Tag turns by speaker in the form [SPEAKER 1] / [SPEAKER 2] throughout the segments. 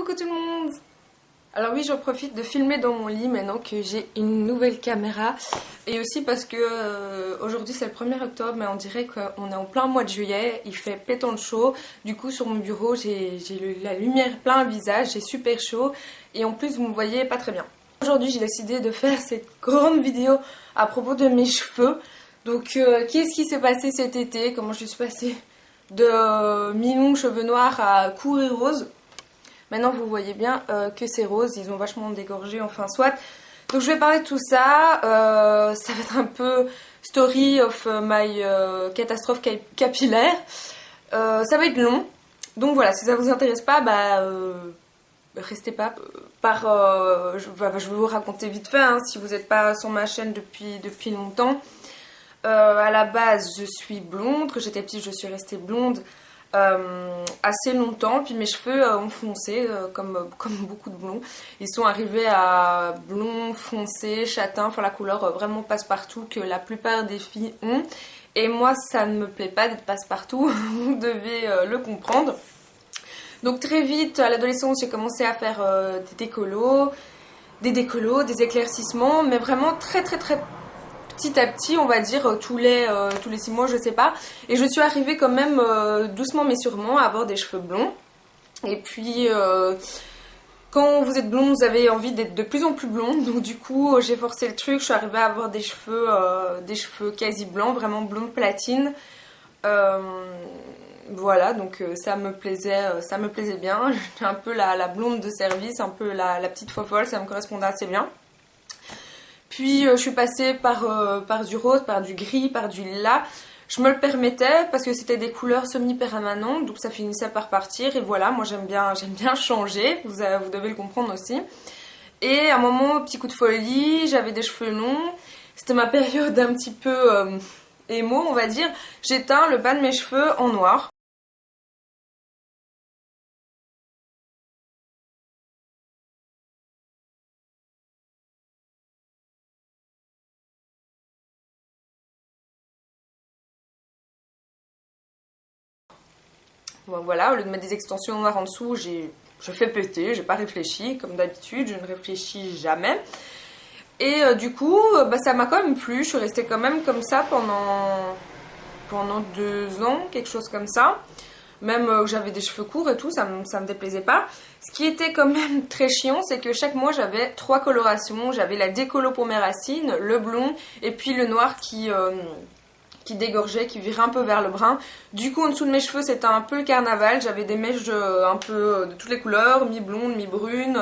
[SPEAKER 1] coucou tout le monde. Alors oui, j'en profite de filmer dans mon lit maintenant que j'ai une nouvelle caméra. Et aussi parce que aujourd'hui c'est le 1er octobre, mais on dirait qu'on est en plein mois de juillet. Il fait pétant de chaud. Du coup sur mon bureau j'ai la lumière plein le visage, j'ai super chaud. Et en plus vous me voyez pas très bien. Aujourd'hui j'ai décidé de faire cette grande vidéo à propos de mes cheveux. Donc qu'est-ce qui s'est passé cet été? Comment je suis passée de mi-long cheveux noirs à court et rose. Maintenant vous voyez bien que c'est rose, ils ont vachement dégorgé, enfin soit. Donc je vais parler de tout ça, ça va être un peu story of my catastrophe capillaire. Ça va être long, donc voilà, si ça vous intéresse pas, restez pas. Je vais vous raconter vite fait, hein, si vous n'êtes pas sur ma chaîne depuis longtemps. À la base je suis blonde, quand j'étais petite je suis restée blonde. Assez longtemps, puis mes cheveux ont foncé comme beaucoup de blonds. Ils sont arrivés à blond foncé, châtain, enfin la couleur vraiment passe-partout que la plupart des filles ont. Et moi ça ne me plaît pas d'être passe-partout, vous devez le comprendre. Donc très vite à l'adolescence j'ai commencé à faire des décolos, des éclaircissements, mais vraiment très petit à petit, on va dire tous les 6 mois, je sais pas. Et je suis arrivée quand même doucement mais sûrement à avoir des cheveux blonds. Et puis quand vous êtes blonde, vous avez envie d'être de plus en plus blonde. Donc du coup, j'ai forcé le truc. Je suis arrivée à avoir des cheveux quasi blancs, vraiment blonde platine. Voilà, donc ça me plaisait bien. J'étais un peu la blonde de service, un peu la petite fofolle, ça me correspondait assez bien. Puis je suis passée par du rose, par du gris, par du lilas. Je me le permettais parce que c'était des couleurs semi-permanentes, donc ça finissait par partir. Et voilà, moi j'aime bien changer, vous devez le comprendre aussi. Et à un moment, petit coup de folie, j'avais des cheveux longs. C'était ma période un petit peu émo, on va dire. J'ai teint le bas de mes cheveux en noir. Bon, voilà, au lieu de mettre des extensions noires en dessous, je fais péter, j'ai pas réfléchi, comme d'habitude, je ne réfléchis jamais. Et du coup, ça m'a quand même plu, je suis restée quand même comme ça pendant 2 ans, quelque chose comme ça. Même j'avais des cheveux courts et tout, ça me déplaisait pas. Ce qui était quand même très chiant, c'est que chaque mois j'avais 3 colorations. J'avais la décolo pour mes racines, le blond et puis le noir qui dégorgeait, qui virait un peu vers le brun. Du coup en dessous de mes cheveux c'était un peu le carnaval, j'avais des mèches un peu de toutes les couleurs, mi-blonde, mi-brune.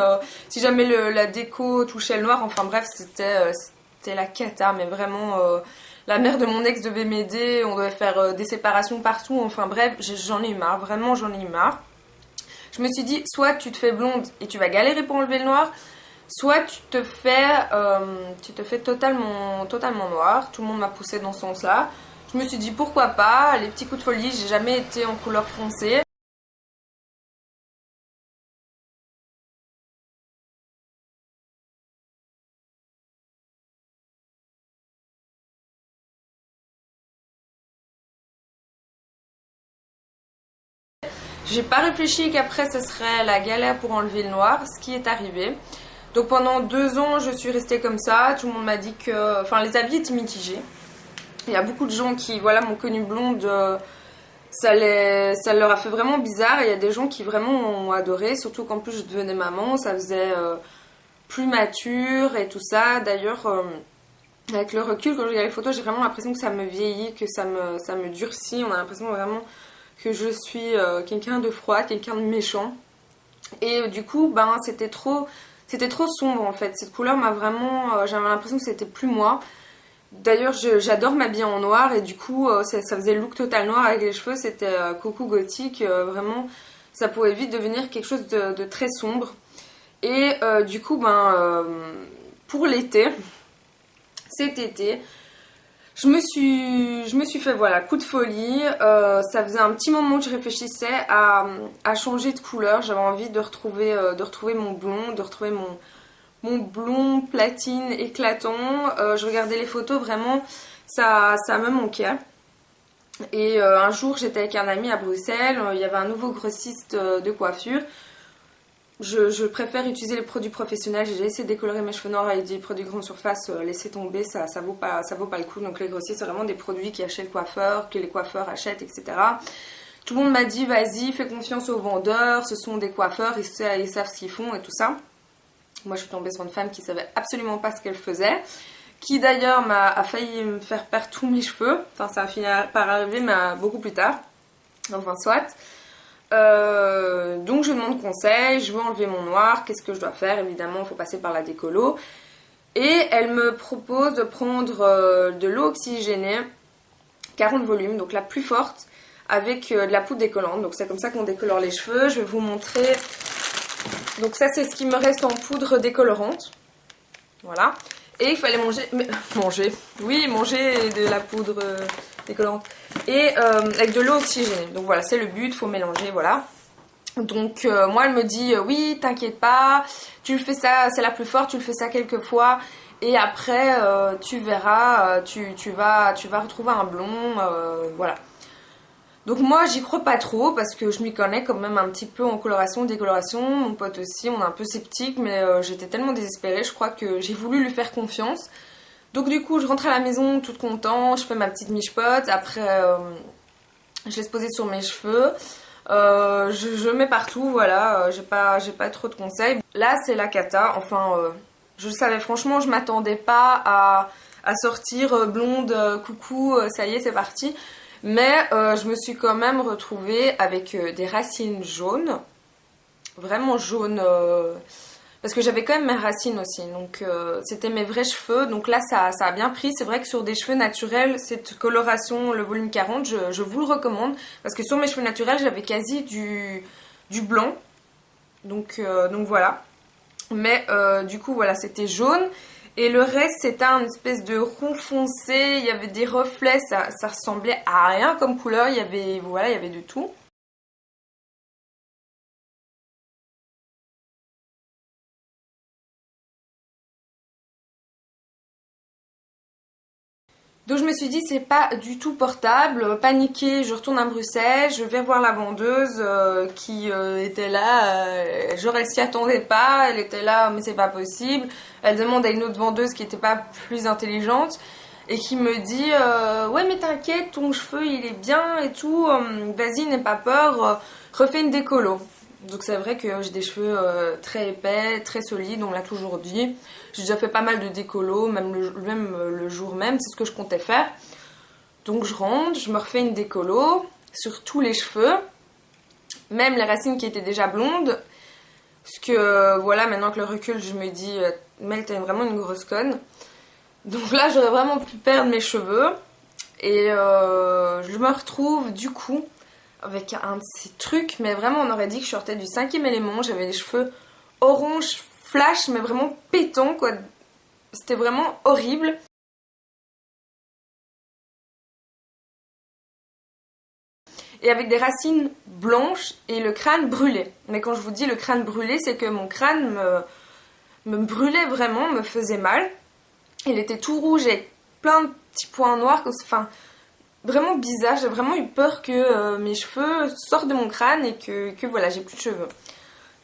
[SPEAKER 1] Si jamais la déco touchait le noir, enfin bref c'était la cata, mais vraiment la mère de mon ex devait m'aider, on devait faire des séparations partout, enfin bref j'en ai eu marre, vraiment j'en ai eu marre. Je me suis dit soit tu te fais blonde et tu vas galérer pour enlever le noir, soit tu te fais totalement noir. Tout le monde m'a poussé dans ce sens-là. Je me suis dit pourquoi pas, les petits coups de folie, j'ai jamais été en couleur foncée. J'ai pas réfléchi qu'après ce serait la galère pour enlever le noir, ce qui est arrivé. Donc pendant 2 ans je suis restée comme ça, tout le monde m'a dit que... Enfin les avis étaient mitigés. Il y a beaucoup de gens qui voilà, m'ont connue blonde, ça leur a fait vraiment bizarre. Et il y a des gens qui vraiment ont adoré, surtout qu'en plus je devenais maman, ça faisait plus mature et tout ça. D'ailleurs, avec le recul, quand je regarde les photos, j'ai vraiment l'impression que ça me vieillit, que ça me durcit. On a l'impression vraiment que je suis quelqu'un de froid, quelqu'un de méchant. Et du coup, c'était trop sombre en fait. Cette couleur m'a vraiment... j'avais l'impression que c'était plus moi. D'ailleurs, j'adore m'habiller en noir et du coup, ça faisait le look total noir avec les cheveux. C'était coucou gothique. Vraiment, ça pouvait vite devenir quelque chose de très sombre. Et du coup, pour l'été, cet été, je me suis fait voilà, coup de folie. Ça faisait un petit moment que je réfléchissais à changer de couleur. J'avais envie de retrouver mon blond, de retrouver mon blond platine éclatant. Je regardais les photos, vraiment ça me manquait. Et un jour j'étais avec un ami à Bruxelles, il y avait un nouveau grossiste de coiffure. Je préfère utiliser les produits professionnels. J'ai déjà essayé de décolorer mes cheveux noirs avec des produits grande surface, laissez tomber, ça vaut pas le coup. Donc les grossiers, c'est vraiment des produits qui achètent le coiffeur, que les coiffeurs achètent, etc. Tout le monde m'a dit vas-y, fais confiance aux vendeurs, ce sont des coiffeurs, ils savent ce qu'ils font et tout ça. Moi je suis tombée sur une femme qui savait absolument pas ce qu'elle faisait, qui d'ailleurs a failli me faire perdre tous mes cheveux. Enfin ça a fini par arriver mais beaucoup plus tard. Enfin soit. Donc je demande conseil, je veux enlever mon noir, qu'est-ce que je dois faire? Évidemment il faut passer par la décolo. Et elle me propose de prendre de l'eau oxygénée, 40 volumes, donc la plus forte, avec de la poudre décollante. Donc c'est comme ça qu'on décolore les cheveux. Je vais vous montrer. Donc ça c'est ce qui me reste en poudre décolorante. Voilà. Et il fallait manger de la poudre décollante. Et avec de l'eau oxygénée. Donc voilà, c'est le but, il faut mélanger, voilà. Donc moi elle me dit oui, t'inquiète pas, tu le fais ça, c'est la plus forte, tu le fais ça quelques fois. Et après tu verras, tu vas retrouver un blond, voilà. Donc moi j'y crois pas trop parce que je m'y connais quand même un petit peu en coloration, décoloration. Mon pote aussi, on est un peu sceptique, mais j'étais tellement désespérée, je crois que j'ai voulu lui faire confiance. Donc du coup je rentre à la maison toute contente, je fais ma petite miche-pote, après je laisse poser sur mes cheveux. Je mets partout, voilà, j'ai pas trop de conseils. Là c'est la cata, enfin je le savais franchement, je m'attendais pas à sortir blonde, coucou, ça y est c'est parti. Mais je me suis quand même retrouvée avec des racines jaunes, vraiment jaunes, parce que j'avais quand même mes racines aussi, donc c'était mes vrais cheveux, donc là ça a bien pris. C'est vrai que sur des cheveux naturels, cette coloration, le volume 40, je vous le recommande, parce que sur mes cheveux naturels j'avais quasi du blanc, donc voilà. Mais du coup voilà, c'était jaune. Et le reste c'était un espèce de roux foncé, il y avait des reflets, ça ressemblait à rien comme couleur, il y avait de tout. Donc je me suis dit c'est pas du tout portable, paniquée, je retourne à Bruxelles, je vais voir la vendeuse qui était là, genre elle s'y attendait pas, elle était là mais c'est pas possible, elle demande à une autre vendeuse qui était pas plus intelligente et qui me dit ouais mais t'inquiète, ton cheveu il est bien et tout, vas-y n'aie pas peur, refais une décolo. Donc c'est vrai que j'ai des cheveux très épais, très solides, on me l'a toujours dit. J'ai déjà fait pas mal de décolo, même le jour même, c'est ce que je comptais faire. Donc je rentre, je me refais une décolo sur tous les cheveux, même les racines qui étaient déjà blondes. Parce que voilà, maintenant que le recul, je me dis, Mel, t'es vraiment une grosse conne. Donc là, j'aurais vraiment pu perdre mes cheveux. Et je me retrouve du coup avec un de ces trucs, mais vraiment on aurait dit que je sortais du 5e élément. J'avais les cheveux orange flash, mais vraiment pétants quoi. C'était vraiment horrible. Et avec des racines blanches et le crâne brûlé. Mais quand je vous dis le crâne brûlé, c'est que mon crâne me brûlait vraiment, me faisait mal. Il était tout rouge avec plein de petits points noirs, enfin vraiment bizarre. J'ai vraiment eu peur que mes cheveux sortent de mon crâne et que voilà, j'ai plus de cheveux.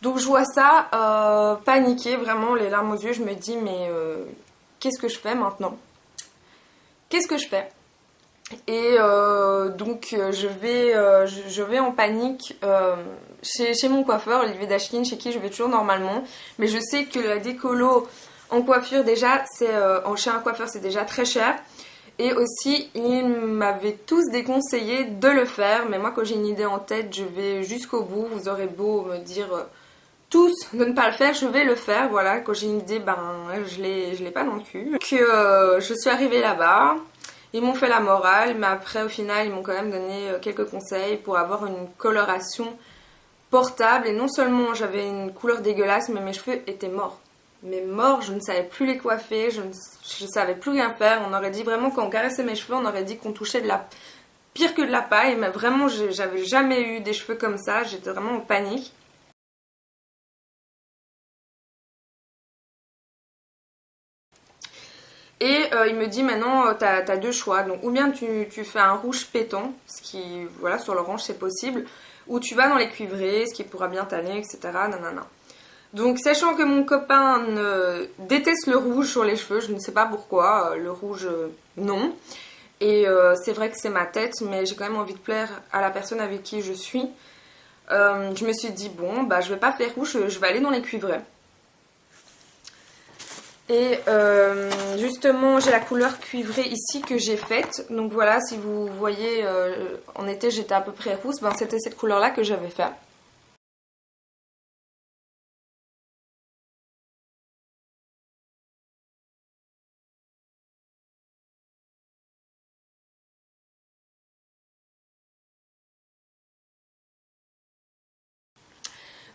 [SPEAKER 1] Donc je vois ça, paniquer, vraiment les larmes aux yeux. Je me dis mais qu'est-ce que je fais maintenant? Qu'est-ce que je fais? Et donc je vais en panique chez mon coiffeur, Olivier Dashkin, chez qui je vais toujours normalement. Mais je sais que la décolo en coiffure déjà, chez un coiffeur c'est déjà très cher. Et aussi, ils m'avaient tous déconseillé de le faire. Mais moi, quand j'ai une idée en tête, je vais jusqu'au bout. Vous aurez beau me dire tous de ne pas le faire, je vais le faire. Voilà, quand j'ai une idée, ben, je l'ai pas dans le cul. Que je suis arrivée là-bas. Ils m'ont fait la morale. Mais après, au final, ils m'ont quand même donné quelques conseils pour avoir une coloration portable. Et non seulement j'avais une couleur dégueulasse, mais mes cheveux étaient morts. Mais morts, je ne savais plus les coiffer, je ne savais plus rien faire. On aurait dit vraiment quand on caressait mes cheveux, on aurait dit qu'on touchait de la pire que de la paille. Mais vraiment, j'avais jamais eu des cheveux comme ça, j'étais vraiment en panique. Et il me dit maintenant, t'as deux choix. Donc, ou bien tu fais un rouge pétant, ce qui, voilà, sur l'orange c'est possible, ou tu vas dans les cuivrés, ce qui pourra bien t'aller, etc. Nanana. Donc sachant que mon copain déteste le rouge sur les cheveux, je ne sais pas pourquoi, le rouge non. Et c'est vrai que c'est ma tête, mais j'ai quand même envie de plaire à la personne avec qui je suis. Je me suis dit bon bah je vais pas faire rouge, je vais aller dans les cuivrés. Et justement j'ai la couleur cuivrée ici que j'ai faite. Donc voilà, si vous voyez en été j'étais à peu près rousse, ben c'était cette couleur là que j'avais fait.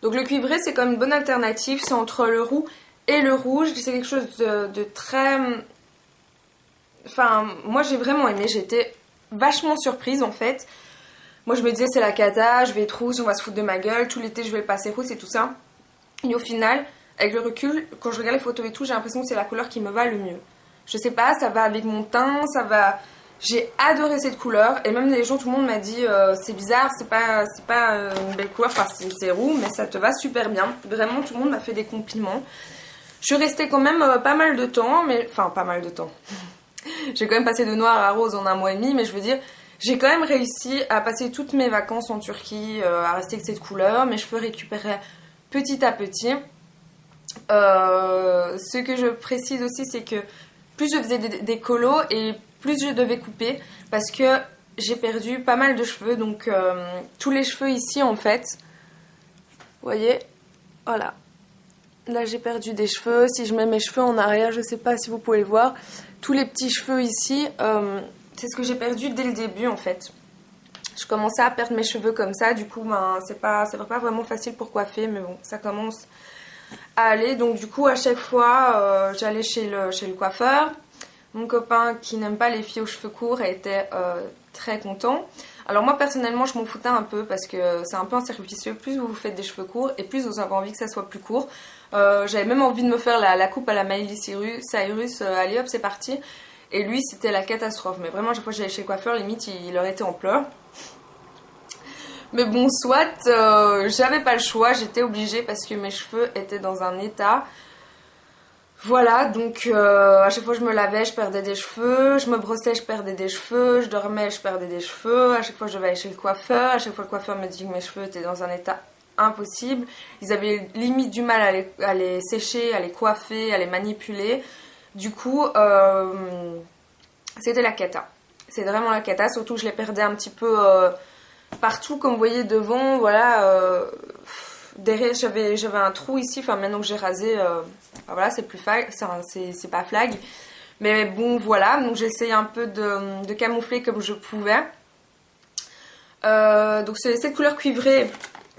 [SPEAKER 1] Donc le cuivré c'est comme une bonne alternative, c'est entre le roux et le rouge, c'est quelque chose de très... Enfin moi j'ai vraiment aimé, j'étais vachement surprise en fait. Moi je me disais c'est la cata, je vais être rousse, on va se foutre de ma gueule, tout l'été je vais le passer rousse et tout ça. Et au final, avec le recul, quand je regarde les photos et tout, j'ai l'impression que c'est la couleur qui me va le mieux. Je sais pas, ça va avec mon teint, ça va... J'ai adoré cette couleur et même les gens, tout le monde m'a dit c'est bizarre, c'est pas une belle couleur, enfin c'est roux mais ça te va super bien. Vraiment tout le monde m'a fait des compliments. Je suis restée quand même pas mal de temps, mais enfin pas mal de temps. J'ai quand même passé de noir à rose en 1 mois et demi, mais je veux dire j'ai quand même réussi à passer toutes mes vacances en Turquie, à rester avec cette couleur. Mes cheveux récupéraient petit à petit. Ce que je précise aussi c'est que plus je faisais des colos et plus je devais couper parce que j'ai perdu pas mal de cheveux. Donc tous les cheveux ici en fait, vous voyez, voilà. Là j'ai perdu des cheveux. Si je mets mes cheveux en arrière, je sais pas si vous pouvez le voir, tous les petits cheveux ici, c'est ce que j'ai perdu dès le début en fait. Je commençais à perdre mes cheveux comme ça, du coup ben, c'est pas vraiment facile pour coiffer, mais bon, ça commence à aller. Donc du coup à chaque fois j'allais chez le coiffeur. Mon copain qui n'aime pas les filles aux cheveux courts était très content. Alors moi personnellement je m'en foutais un peu parce que c'est un peu un cercle vicieux. Plus vous faites des cheveux courts et plus vous avez envie que ça soit plus court. J'avais même envie de me faire la coupe à la Miley Cyrus, allez hop c'est parti. Et lui c'était la catastrophe. Mais vraiment chaque fois que j'allais chez le coiffeur limite il aurait été en pleurs. Mais bon soit j'avais pas le choix, j'étais obligée parce que mes cheveux étaient dans un état... Voilà, donc à chaque fois que je me lavais, je perdais des cheveux, je me brossais, je perdais des cheveux, je dormais, je perdais des cheveux, à chaque fois je devais aller chez le coiffeur, à chaque fois le coiffeur me dit que mes cheveux étaient dans un état impossible, ils avaient limite du mal à les sécher, à les coiffer, à les manipuler, du coup c'était la cata, c'est vraiment la cata, surtout que je les perdais un petit peu partout comme vous voyez devant, voilà... Derrière j'avais un trou ici, enfin maintenant que j'ai rasé, voilà c'est plus flag, c'est pas flag. Mais bon voilà, donc j'essayais un peu de camoufler comme je pouvais. Donc cette couleur cuivrée,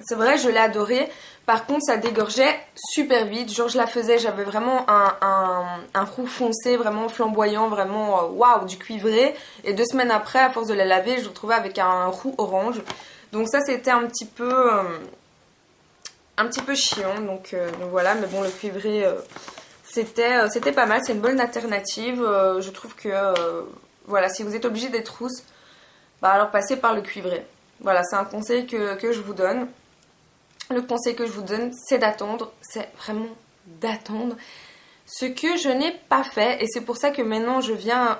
[SPEAKER 1] c'est vrai je l'ai adorée. Par contre ça dégorgeait super vite, genre je la faisais, j'avais vraiment un roux foncé, vraiment flamboyant, vraiment waouh du cuivré. Et 2 semaines après, à force de la laver, je le retrouvais avec un roux orange. Donc ça c'était un petit peu chiant, donc voilà, mais bon le cuivré c'était pas mal, c'est une bonne alternative, je trouve que voilà, si vous êtes obligé d'être rousse, bah alors passez par le cuivré. Voilà, c'est un conseil que je vous donne. Le conseil que je vous donne c'est d'attendre, c'est vraiment d'attendre, ce que je n'ai pas fait et c'est pour ça que maintenant je viens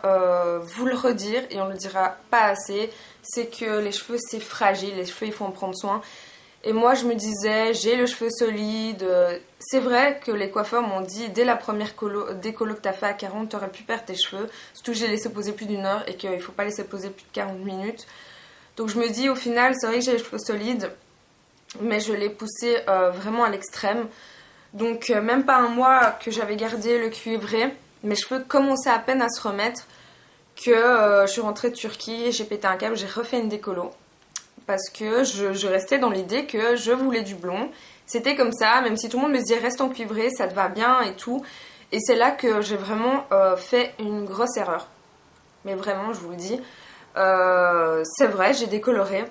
[SPEAKER 1] vous le redire et on le dira pas assez, c'est que les cheveux c'est fragile, les cheveux il faut en prendre soin. Et moi je me disais, j'ai le cheveu solide, c'est vrai que les coiffeurs m'ont dit, dès la première des colos que t'as fait à 40, t'aurais pu perdre tes cheveux, surtout que j'ai laissé poser plus d'1 heure et qu'il ne faut pas laisser poser plus de 40 minutes. Donc je me dis au final, c'est vrai que j'ai les cheveux solides, mais je l'ai poussé vraiment à l'extrême. Donc même pas 1 mois que j'avais gardé le cuivré, mes cheveux commençaient à peine à se remettre, que je suis rentrée de Turquie, j'ai pété un câble, j'ai refait une décolo. Parce que je restais dans l'idée que je voulais du blond. C'était comme ça, même si tout le monde me disait reste en cuivré, ça te va bien et tout. Et c'est là que j'ai vraiment fait une grosse erreur. Mais vraiment, je vous le dis. C'est vrai, j'ai décoloré.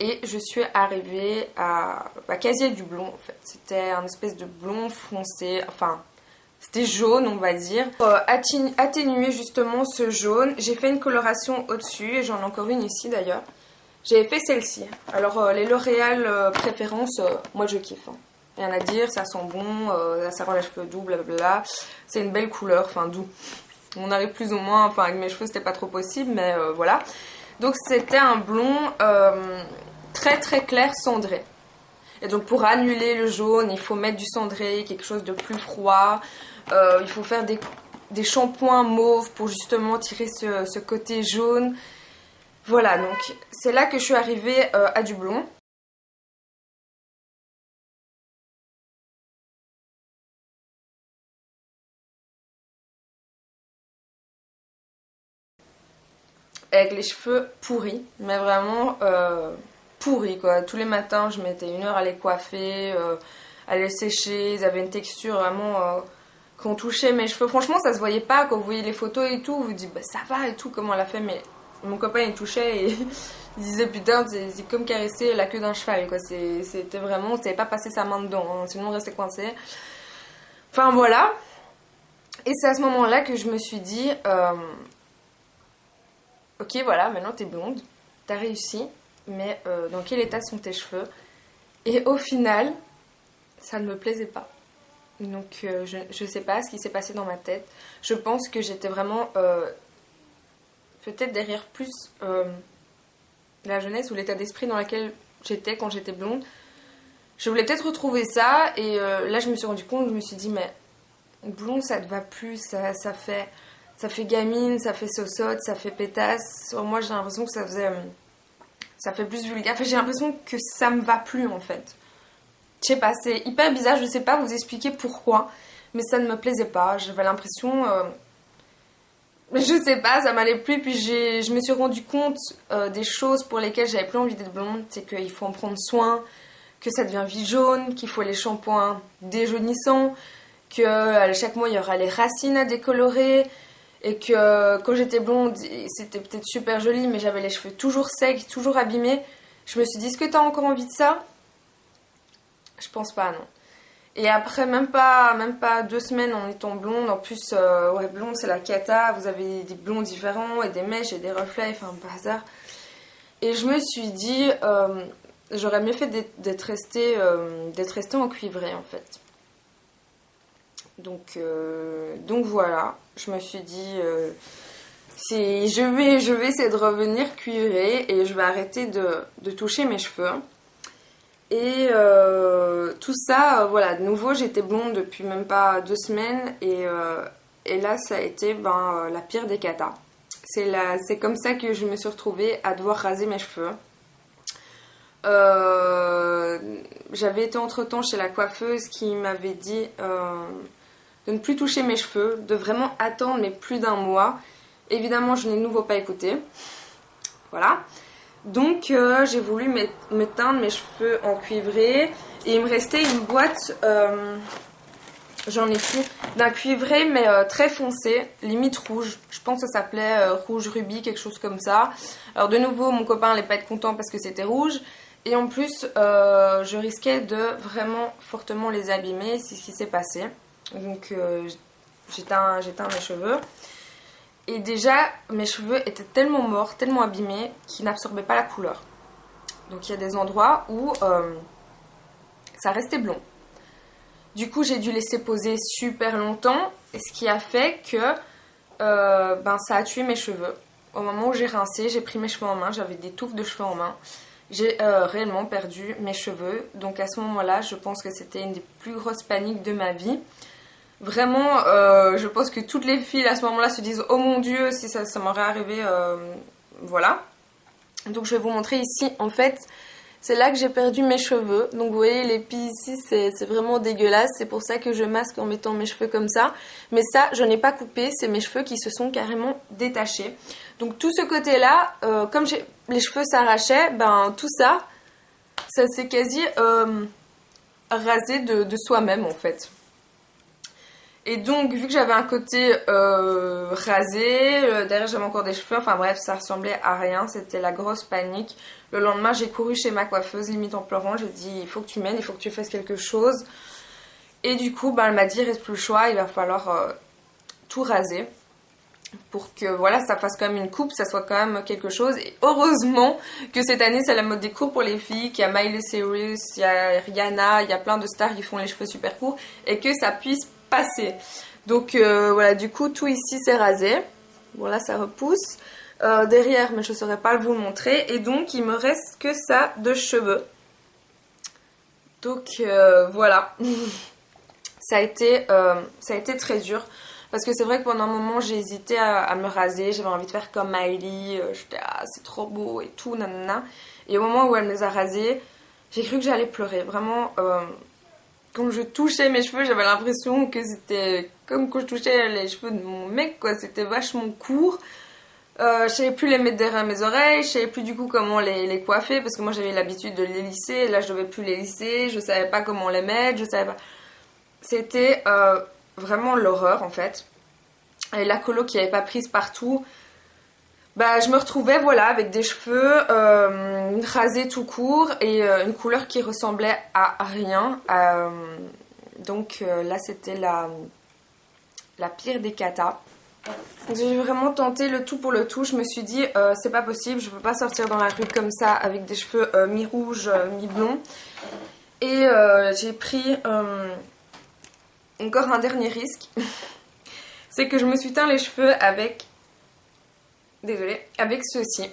[SPEAKER 1] Et je suis arrivée à quasi du blond en fait. C'était un espèce de blond foncé, enfin... C'était jaune on va dire. Atténuer justement ce jaune, j'ai fait une coloration au-dessus et j'en ai encore une ici d'ailleurs. J'avais fait celle-ci. Alors les L'Oréal préférence, moi je kiffe. Hein. Rien à dire, ça sent bon, ça rend les cheveux doux, blablabla. C'est une belle couleur, enfin doux. On arrive plus ou moins, enfin avec mes cheveux c'était pas trop possible, mais voilà. Donc c'était un blond très très clair cendré. Et donc pour annuler le jaune, il faut mettre du cendré, quelque chose de plus froid. Il faut faire des shampoings mauves pour justement tirer ce côté jaune. Voilà, donc c'est là que je suis arrivée à du blond. Avec les cheveux pourris, mais vraiment pourris quoi. Tous les matins, je mettais 1 heure à les coiffer, à les sécher. Ils avaient une texture vraiment. Quand on touchait mes cheveux, franchement, ça se voyait pas. Quand vous voyez les photos et tout, vous vous dites bah ça va et tout, comment elle a fait. Mais mon copain il touchait et il disait putain, c'est comme caresser la queue d'un cheval quoi. C'était vraiment, on savait pas passer sa main dedans, hein, sinon on restait coincé. Enfin voilà. Et c'est à ce moment-là que je me suis dit. Ok, voilà, maintenant t'es blonde, t'as réussi, mais dans quel état sont tes cheveux? Et au final, ça ne me plaisait pas. Donc je sais pas ce qui s'est passé dans ma tête. Je pense que j'étais vraiment peut-être derrière plus la jeunesse ou l'état d'esprit dans lequel j'étais quand j'étais blonde. Je voulais peut-être retrouver ça et là je me suis rendu compte, je me suis dit mais blond ça te va plus, ça fait gamine, ça fait sausotte, ça fait pétasse. Moi j'ai l'impression que ça fait plus vulgaire. Enfin j'ai l'impression que ça me va plus en fait. Je sais pas, c'est hyper bizarre, je sais pas vous expliquer pourquoi, mais ça ne me plaisait pas. J'avais l'impression, je sais pas, ça m'allait plus. Puis je me suis rendu compte des choses pour lesquelles j'avais plus envie d'être blonde, c'est qu'il faut en prendre soin, que ça devient vite jaune, qu'il faut les shampoings déjaunissants, que chaque mois il y aura les racines à décolorer. Et que quand j'étais blonde, c'était peut-être super joli, mais j'avais les cheveux toujours secs, toujours abîmés. Je me suis dit, est-ce que t'as encore envie de ça? Je pense pas, non. Et après, même pas 2 semaines en étant blonde, en plus, ouais, blonde c'est la cata, vous avez des blonds différents, et des mèches, et des reflets, enfin, bazar. Et je me suis dit, j'aurais mieux fait d'être restée en cuivré, en fait. Donc voilà, je me suis dit je vais essayer de revenir cuivrée et je vais arrêter de toucher mes cheveux. Et tout ça, voilà, de nouveau j'étais blonde depuis même pas 2 semaines et là ça a été la pire des catas. C'est comme ça que je me suis retrouvée à devoir raser mes cheveux. J'avais été entre-temps chez la coiffeuse qui m'avait dit de ne plus toucher mes cheveux, de vraiment attendre mais plus d'1 mois. Évidemment, je n'ai de nouveau pas écouté. Voilà. Donc, j'ai voulu me teindre mes cheveux en cuivré. Et il me restait une boîte, j'en ai plus, d'un cuivré mais très foncé, limite rouge. Je pense que ça s'appelait rouge rubis, quelque chose comme ça. Alors de nouveau, mon copain n'allait pas être content parce que c'était rouge. Et en plus, je risquais de vraiment fortement les abîmer. C'est ce qui s'est passé. Donc j'éteins mes cheveux. Et déjà, mes cheveux étaient tellement morts, tellement abîmés, qu'ils n'absorbaient pas la couleur. Donc il y a des endroits où ça restait blond. Du coup, j'ai dû laisser poser super longtemps. Et ce qui a fait que ça a tué mes cheveux. Au moment où j'ai rincé, j'ai pris mes cheveux en main. J'avais des touffes de cheveux en main. J'ai réellement perdu mes cheveux. Donc à ce moment-là, je pense que c'était une des plus grosses paniques de ma vie. Vraiment, je pense que toutes les filles à ce moment-là se disent oh mon dieu, si ça m'aurait arrivé, voilà. Donc je vais vous montrer ici, en fait, c'est là que j'ai perdu mes cheveux. Donc vous voyez les plis ici, c'est vraiment dégueulasse. C'est pour ça que je masque en mettant mes cheveux comme ça. Mais ça, je n'ai pas coupé, c'est mes cheveux qui se sont carrément détachés. Donc tout ce côté-là, comme les cheveux s'arrachaient, tout ça s'est quasi rasé de soi-même en fait. Et donc, vu que j'avais un côté rasé, derrière j'avais encore des cheveux, enfin bref, ça ressemblait à rien, c'était la grosse panique. Le lendemain, j'ai couru chez ma coiffeuse, limite en pleurant, j'ai dit il faut que tu m'aides, il faut que tu fasses quelque chose. Et du coup, elle m'a dit il reste plus le choix, il va falloir tout raser. pour que voilà, ça fasse quand même une coupe, ça soit quand même quelque chose. Et heureusement que cette année c'est la mode des courts pour les filles, qu'il y a Miley Cyrus, il y a Rihanna, il y a plein de stars qui font les cheveux super courts et que ça puisse passer. Donc voilà, du coup tout ici c'est rasé. Voilà, ça repousse. Derrière, mais je ne saurais pas vous le montrer. Et donc il me reste que ça de cheveux. Donc voilà. Ça a été très dur. Parce que c'est vrai que pendant un moment j'ai hésité à me raser, j'avais envie de faire comme Miley, j'étais ah c'est trop beau et tout, nanana. Et au moment où elle me les a rasés, j'ai cru que j'allais pleurer. Vraiment, quand je touchais mes cheveux, j'avais l'impression que c'était comme quand je touchais les cheveux de mon mec, quoi. C'était vachement court. Je savais plus les mettre derrière mes oreilles, je savais plus du coup comment les coiffer parce que moi j'avais l'habitude de les lisser, et là je devais plus les lisser, je savais pas comment les mettre, je savais pas. C'était vraiment l'horreur en fait. Et la colo qui avait pas prise partout, bah je me retrouvais voilà avec des cheveux rasés tout court et une couleur qui ressemblait à rien. Donc là c'était la pire des catas. J'ai vraiment tenté le tout pour le tout. Je me suis dit c'est pas possible, je peux pas sortir dans la rue comme ça avec des cheveux mi-rouge, mi-blond. Et j'ai pris encore un dernier risque. C'est que je me suis teint les cheveux avec... Désolée, avec ceci.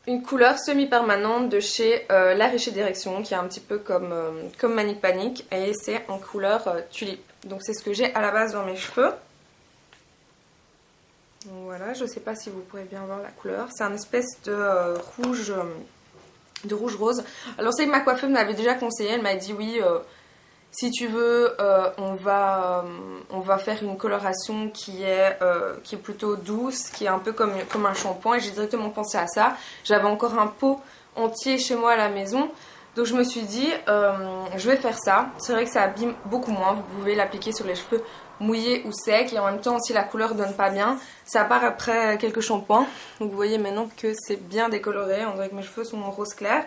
[SPEAKER 1] Une couleur semi-permanente de chez La Riche Direction, qui est un petit peu comme Manic Panic. Et c'est en couleur tulipe. Donc c'est ce que j'ai à la base dans mes cheveux. Donc voilà, je sais pas si vous pourrez bien voir la couleur. C'est un espèce de rouge rose. Alors c'est que ma coiffeuse m'avait déjà conseillé. Elle m'a dit oui... si tu veux, on va faire une coloration qui est plutôt douce, qui est un peu comme un shampoing. Et j'ai directement pensé à ça. J'avais encore un pot entier chez moi à la maison. Donc je me suis dit, je vais faire ça. C'est vrai que ça abîme beaucoup moins. Vous pouvez l'appliquer sur les cheveux mouillés ou secs. Et en même temps, si la couleur donne pas bien, ça part après quelques shampoings. Donc vous voyez maintenant que c'est bien décoloré. On dirait que mes cheveux sont en rose clair.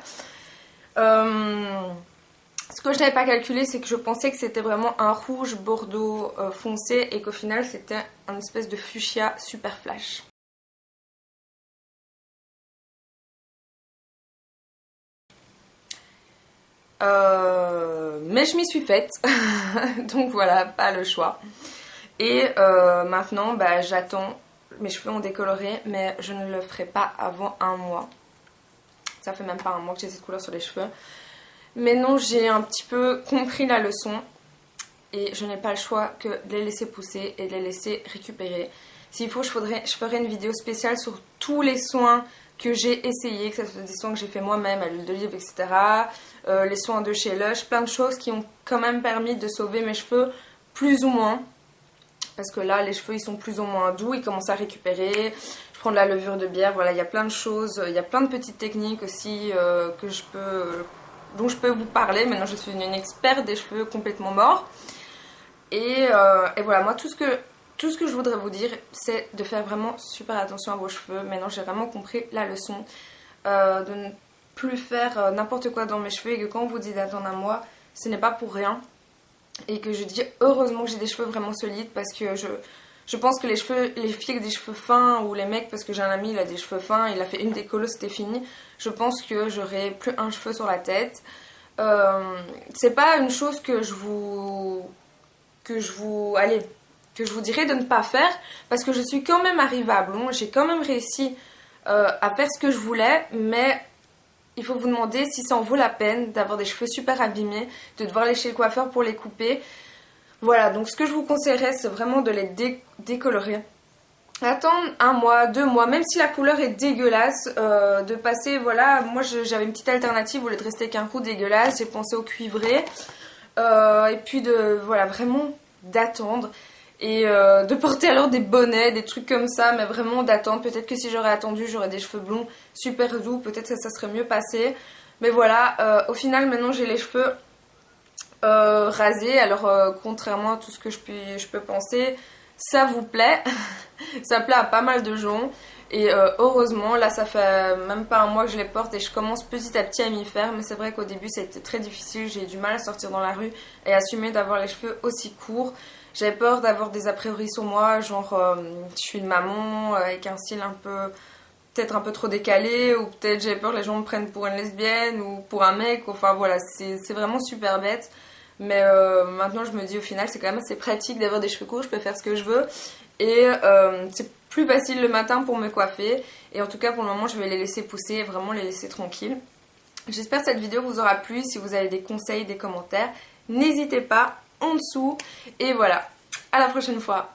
[SPEAKER 1] Ce que je n'avais pas calculé, c'est que je pensais que c'était vraiment un rouge bordeaux foncé et qu'au final c'était un espèce de fuchsia super flash. Mais je m'y suis faite, donc voilà, pas le choix. Et maintenant, bah, j'attends, mes cheveux ont décoloré, mais je ne le ferai pas avant un mois. Ça fait même pas un mois que j'ai cette couleur sur les cheveux. Mais non, j'ai un petit peu compris la leçon et je n'ai pas le choix que de les laisser pousser et de les laisser récupérer. S'il faut, je ferai une vidéo spéciale sur tous les soins que j'ai essayés, que ce soit des soins que j'ai fait moi-même à l'huile d'olive, etc. Les soins de chez Lush, plein de choses qui ont quand même permis de sauver mes cheveux plus ou moins. Parce que là, les cheveux, ils sont plus ou moins doux, ils commencent à récupérer. Je prends de la levure de bière, voilà, il y a plein de choses. Il y a plein de petites techniques aussi dont je peux vous parler. Maintenant je suis une experte des cheveux complètement morts. Et voilà, moi tout ce que je voudrais vous dire, c'est de faire vraiment super attention à vos cheveux. Maintenant j'ai vraiment compris la leçon de ne plus faire n'importe quoi dans mes cheveux. Et que quand on vous dit d'attendre un mois, ce n'est pas pour rien. Et que je dis heureusement que j'ai des cheveux vraiment solides. Parce que je pense que les filles avec des cheveux fins, ou les mecs, parce que j'ai un ami, il a des cheveux fins, il a fait une décollo, c'était fini. Je pense que j'aurai plus un cheveu sur la tête. C'est pas une chose que je vous dirais de ne pas faire, parce que je suis quand même arrivée à blond. J'ai quand même réussi à faire ce que je voulais, mais il faut vous demander si ça en vaut la peine d'avoir des cheveux super abîmés, de devoir aller chez le coiffeur pour les couper. Voilà, donc ce que je vous conseillerais, c'est vraiment de les décolorer. Attendre un mois, 2 mois, même si la couleur est dégueulasse, de passer, voilà, moi j'avais une petite alternative au lieu de rester qu'un roux dégueulasse, j'ai pensé au cuivré, et puis voilà, vraiment d'attendre, et de porter alors des bonnets, des trucs comme ça, mais vraiment d'attendre. Peut-être que si j'aurais attendu, j'aurais des cheveux blonds super doux, peut-être que ça serait mieux passé, mais voilà, au final maintenant j'ai les cheveux rasés. Alors contrairement à tout ce que je peux penser, ça vous plaît. Ça plaît à pas mal de gens. Et heureusement, là ça fait même pas un mois que je les porte et je commence petit à petit à m'y faire. Mais c'est vrai qu'au début ça a été très difficile, j'ai eu du mal à sortir dans la rue et assumer d'avoir les cheveux aussi courts. J'avais peur d'avoir des a priori sur moi, genre je suis une maman avec un style un peu, peut-être un peu trop décalé, ou peut-être j'avais peur que les gens me prennent pour une lesbienne ou pour un mec. Enfin voilà, c'est vraiment super bête. Mais maintenant je me dis au final c'est quand même assez pratique d'avoir des cheveux courts, je peux faire ce que je veux. Et c'est plus facile le matin pour me coiffer. Et en tout cas pour le moment je vais les laisser pousser et vraiment les laisser tranquilles. J'espère que cette vidéo vous aura plu. Si vous avez des conseils, des commentaires, n'hésitez pas en dessous. Et voilà, à la prochaine fois.